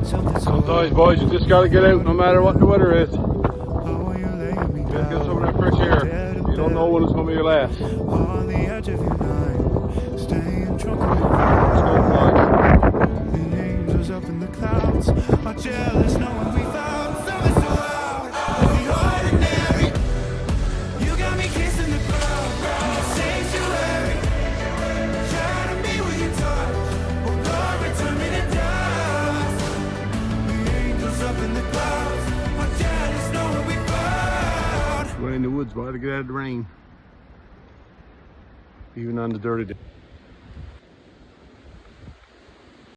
Sometimes, boys, you just gotta get out no matter what the weather is. Just get some of that fresh air. You don't know when it's gonna be your last. Let's go, boys. Up in the clouds are jealous knowing we found something so loud of the ordinary. You got me kissing the ground in the sanctuary, shining me with your touch. Oh Lord, return me to dust. The angels up in the clouds are jealous knowing we found. We're in the woods, boy, to get out of the rain, even on the dirty day.